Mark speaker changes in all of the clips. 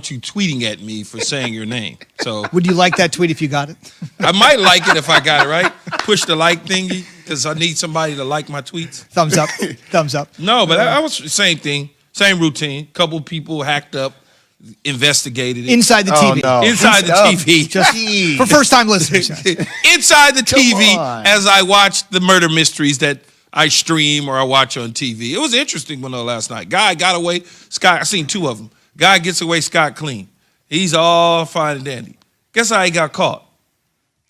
Speaker 1: you tweeting at me for saying your name. So
Speaker 2: would you like that tweet if you got it?
Speaker 1: I might like it if I got it right. Push the like thingy because I need somebody to like my tweets.
Speaker 2: Thumbs up. Thumbs up.
Speaker 1: No, but I was same thing, same routine. Couple people hacked up, investigated it.
Speaker 2: Inside the TV.
Speaker 3: No.
Speaker 1: Inside the TV.
Speaker 2: Just for first-time listeners.
Speaker 1: Inside the TV as I watched the murder mysteries that I stream or I watch on TV. It was an interesting one though last night. Guy got away. Scott, I seen 2 of them. Guy gets away scot clean. He's all fine and dandy. Guess how he got caught?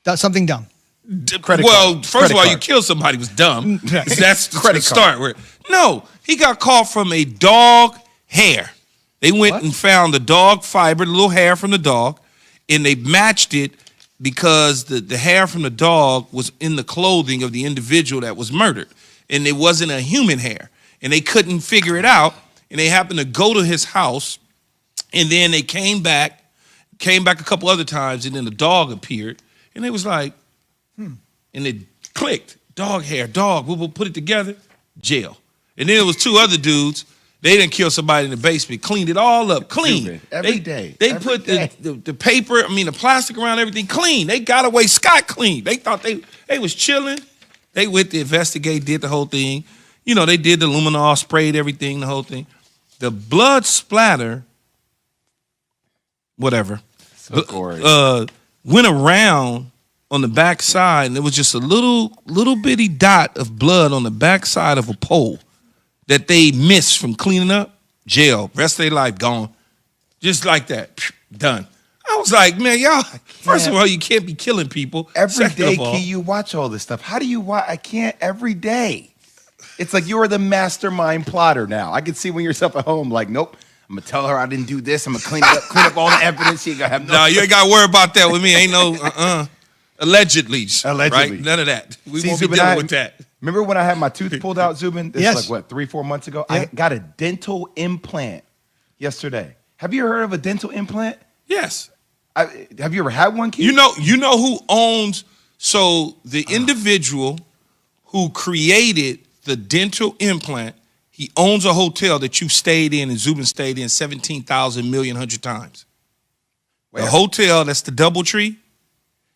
Speaker 2: That's something dumb.
Speaker 1: First of all, you kill somebody was dumb. That's the start. No, he got caught from a dog hair. They went and found the dog fiber, the little hair from the dog, and they matched it because the hair from the dog was in the clothing of the individual that was murdered. And it wasn't a human hair. And they couldn't figure it out. And they happened to go to his house. And then they came back a couple other times. And then the dog appeared. And they was like, And it clicked. Dog hair, dog. We'll put it together. Jail. And then there was 2 other dudes. They didn't kill somebody in the basement. Cleaned it all up. Clean.
Speaker 3: Every day.
Speaker 1: They put the paper, the plastic around everything clean. They got away scot clean. They thought they was chilling. They went to investigate, did the whole thing. You know, they did the luminol, sprayed everything, the whole thing. The blood splatter, whatever, went around on the back side, and there was just a little bitty dot of blood on the back side of a pole that they missed from cleaning up. Jail, rest of their life gone. Just like that, done. I was like, man, y'all, first of all, you can't be killing people.
Speaker 3: Every day, Key, you watch all this stuff. How do you watch? I can't every day. It's like you are the mastermind plotter now. I can see when yourself at home, like, nope, I'm going to tell her I didn't do this. I'm going to clean up all the evidence. You ain't gonna have
Speaker 1: no, you ain't got to worry about that with me. Ain't no, allegedly. Right? None of that. We won't be dealing with that.
Speaker 3: Remember when I had my tooth pulled out, Zubin? This
Speaker 2: Yes.
Speaker 3: is like, 3-4 months ago?
Speaker 2: Yeah.
Speaker 3: I got a dental implant yesterday. Have you heard of a dental implant?
Speaker 1: Yes.
Speaker 3: Have you ever had one, Keith?
Speaker 1: You know who owns, so the individual who created the dental implant, he owns a hotel that you stayed in and Zubin stayed in 17,000 million hundred times. The hotel, that's the Doubletree,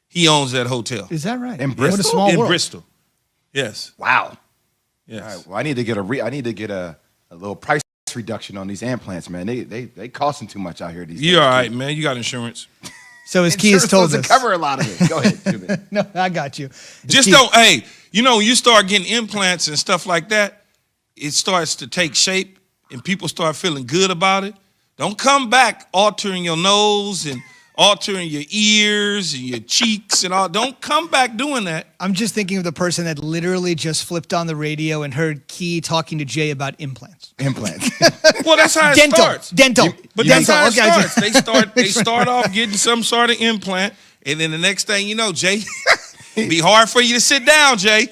Speaker 1: he owns that hotel.
Speaker 2: Is that right?
Speaker 3: In Bristol?
Speaker 2: What a small world.
Speaker 1: Bristol. Yes.
Speaker 3: Wow.
Speaker 1: Yes.
Speaker 3: All right, well, I need to get a little price reduction on these implants, man. They costing too much out here these days.
Speaker 1: You all right, man. You got insurance.
Speaker 2: So as Key has told us.
Speaker 3: Insurance doesn't cover a lot of it. Go ahead, Zubin.
Speaker 2: No, I got you.
Speaker 1: Just don't, hey, when you start getting implants and stuff like that, it starts to take shape and people start feeling good about it. Don't come back altering your nose and altering your ears and your cheeks and all. Don't come back doing that.
Speaker 2: I'm just thinking of the person that literally just flipped on the radio and heard Key talking to Jay about implants.
Speaker 3: Implants.
Speaker 1: Well, that's how it starts.
Speaker 2: Dental.
Speaker 1: But that's how it starts. They start off getting some sort of implant, and then the next thing you know, Jay, it'd be hard for you to sit down, Jay.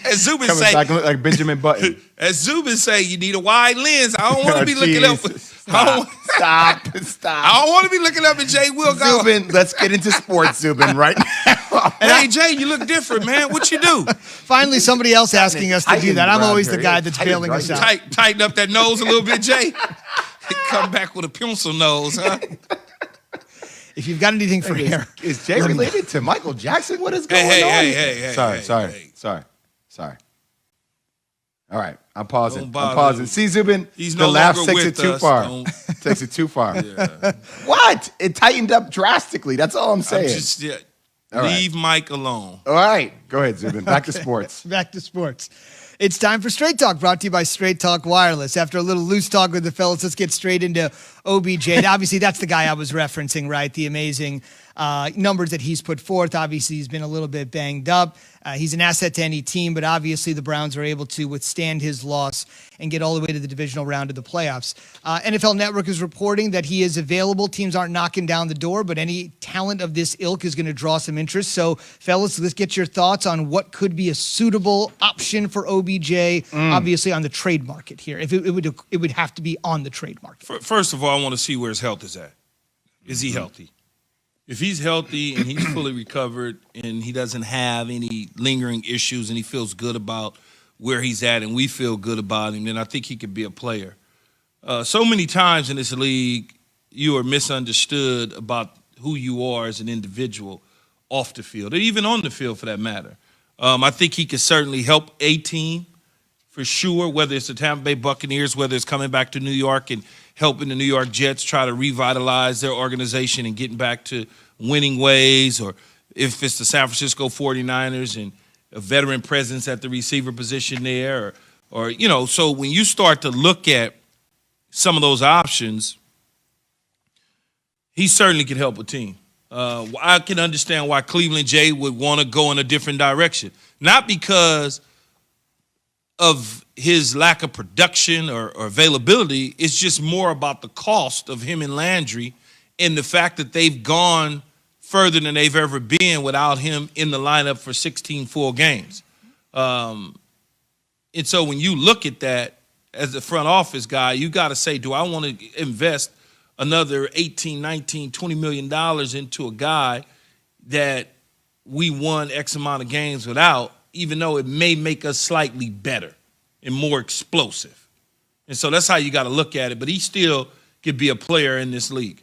Speaker 1: As Zubin say,
Speaker 3: like Benjamin Button.
Speaker 1: As Zubin say, you need a wide lens. I don't want to be looking up.
Speaker 3: Stop.
Speaker 1: I don't want to be looking up at Jay Will.
Speaker 3: Zubin, let's get into sports, Zubin, right now.
Speaker 1: Hey, Jay, you look different, man. What you do?
Speaker 2: Finally, somebody else asking us to do that. I'm always the guy that's bailing us out.
Speaker 1: Tighten up that nose a little bit, Jay. Come back with a pencil nose, huh?
Speaker 2: If you've got anything for hair.
Speaker 3: Is Jay related to Michael Jackson? What is going on?
Speaker 1: Hey.
Speaker 3: Sorry. All right, I'm pausing.
Speaker 1: Him.
Speaker 3: See, Zubin,
Speaker 1: He's
Speaker 3: the
Speaker 1: no
Speaker 3: laugh
Speaker 1: longer
Speaker 3: takes
Speaker 1: with
Speaker 3: it too
Speaker 1: us.
Speaker 3: far. Takes it too far.
Speaker 1: Yeah.
Speaker 3: What? It tightened up drastically. That's all I'm saying.
Speaker 1: Leave Mike alone.
Speaker 3: All right, go ahead, Zubin. Back to sports.
Speaker 2: Back to sports. It's time for Straight Talk, brought to you by Straight Talk Wireless. After a little loose talk with the fellas, let's get straight into OBJ. Obviously, that's the guy I was referencing, right? The amazing numbers that he's put forth. Obviously, he's been a little bit banged up. He's an asset to any team, but obviously the Browns are able to withstand his loss and get all the way to the divisional round of the playoffs. NFL Network is reporting that he is available. Teams aren't knocking down the door, but any talent of this ilk is going to draw some interest. So, fellas, let's get your thoughts on what could be a suitable option for OBJ, obviously on the trade market here. If it would have to be on the trade market.
Speaker 1: First of all, I want to see where his health is at. Is he healthy? If he's healthy and he's fully recovered and he doesn't have any lingering issues and he feels good about where he's at and we feel good about him, then I think he could be a player. So many times in this league, you are misunderstood about who you are as an individual off the field, or even on the field for that matter. I think he could certainly help a team for sure, whether it's the Tampa Bay Buccaneers, whether it's coming back to New York and helping the New York Jets try to revitalize their organization and getting back to winning ways, or if it's the San Francisco 49ers and a veteran presence at the receiver position there, or so when you start to look at some of those options, he certainly could help a team. I can understand why Cleveland Jay would want to go in a different direction. Not because of his lack of production or availability. It's just more about the cost of him and Landry and the fact that they've gone further than they've ever been without him in the lineup for 16 full games. And so when you look at that as a front office guy, you got to say, do I want to invest another $18, $19, $20 million into a guy that we won X amount of games without, even though it may make us slightly better and more explosive? And so that's how you got to look at it. But he still could be a player in this league.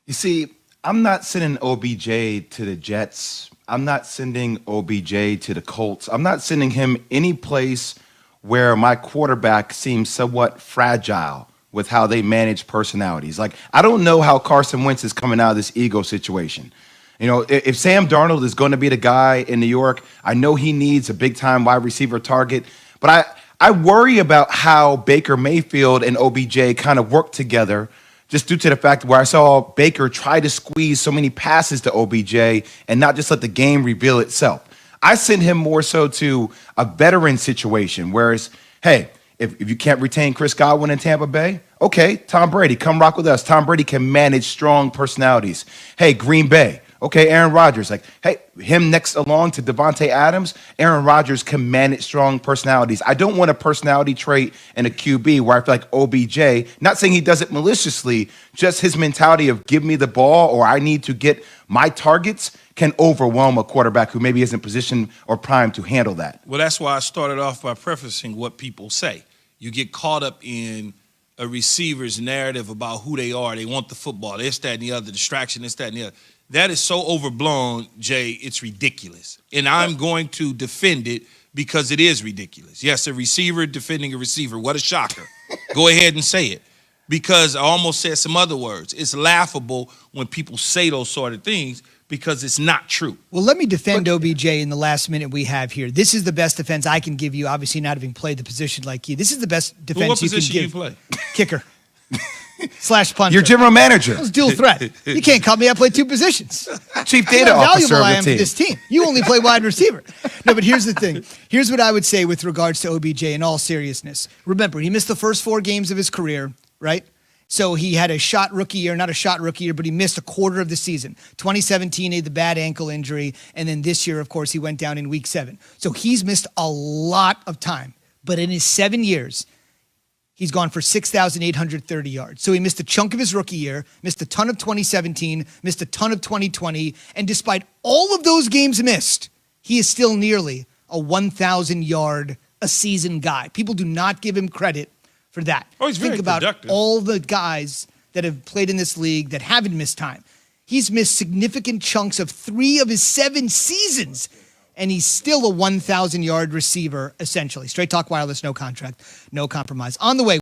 Speaker 3: You see, I'm not sending OBJ to the Jets. I'm not sending OBJ to the Colts. I'm not sending him any place where my quarterback seems somewhat fragile with how they manage personalities. Like, I don't know how Carson Wentz is coming out of this ego situation. If Sam Darnold is going to be the guy in New York, I know he needs a big-time wide receiver target. But I worry about how Baker Mayfield and OBJ kind of work together, just due to the fact where I saw Baker try to squeeze so many passes to OBJ and not just let the game reveal itself. I send him more so to a veteran situation, whereas, hey, if you can't retain Chris Godwin in Tampa Bay, okay, Tom Brady, come rock with us. Tom Brady can manage strong personalities. Hey, Green Bay, okay, Aaron Rodgers, like, hey, him next along to Devontae Adams, Aaron Rodgers can manage strong personalities. I don't want a personality trait in a QB where I feel like OBJ, not saying he does it maliciously, just his mentality of give me the ball or I need to get my targets can overwhelm a quarterback who maybe isn't positioned or primed to handle that.
Speaker 1: Well, that's why I started off by prefacing what people say. You get caught up in a receiver's narrative about who they are. They want the football. This, that, and the other. Distraction, this, that, and the other. That is so overblown, Jay, it's ridiculous. And I'm going to defend it because it is ridiculous. Yes, a receiver defending a receiver. What a shocker. Go ahead and say it. Because I almost said some other words. It's laughable when people say those sort of things because it's not true.
Speaker 2: Well, let me defend OBJ in the last minute we have here. This is the best defense I can give you, obviously not having played the position like you. This is the best defense you can give.
Speaker 1: What position you play?
Speaker 2: Kicker. / punter.
Speaker 3: Your general manager.
Speaker 2: It was dual threat. You can't cut me. I play two positions.
Speaker 3: Chief data officer
Speaker 2: valuable I
Speaker 3: of
Speaker 2: am
Speaker 3: the
Speaker 2: to this team. You only play wide receiver. No, but here's the thing. Here's what I would say with regards to OBJ in all seriousness. Remember, he missed the first 4 games of his career, right? So he had a shot rookie year, not a shot rookie year, but he missed a quarter of the season. 2017, he had the bad ankle injury. And then this year, of course, he went down in week 7. So he's missed a lot of time. But in his 7 years, he's gone for 6,830 yards. So he missed a chunk of his rookie year, missed a ton of 2017, missed a ton of 2020. And despite all of those games missed, he is still nearly a 1,000-yard a season guy. People do not give him credit for that.
Speaker 1: Oh, he's
Speaker 2: Think
Speaker 1: very
Speaker 2: about
Speaker 1: productive.
Speaker 2: all the guys that have played in this league that haven't missed time. He's missed significant chunks of 3 of his 7 seasons, and he's still a 1,000-yard receiver, essentially. Straight Talk Wireless, no contract, no compromise. On the way.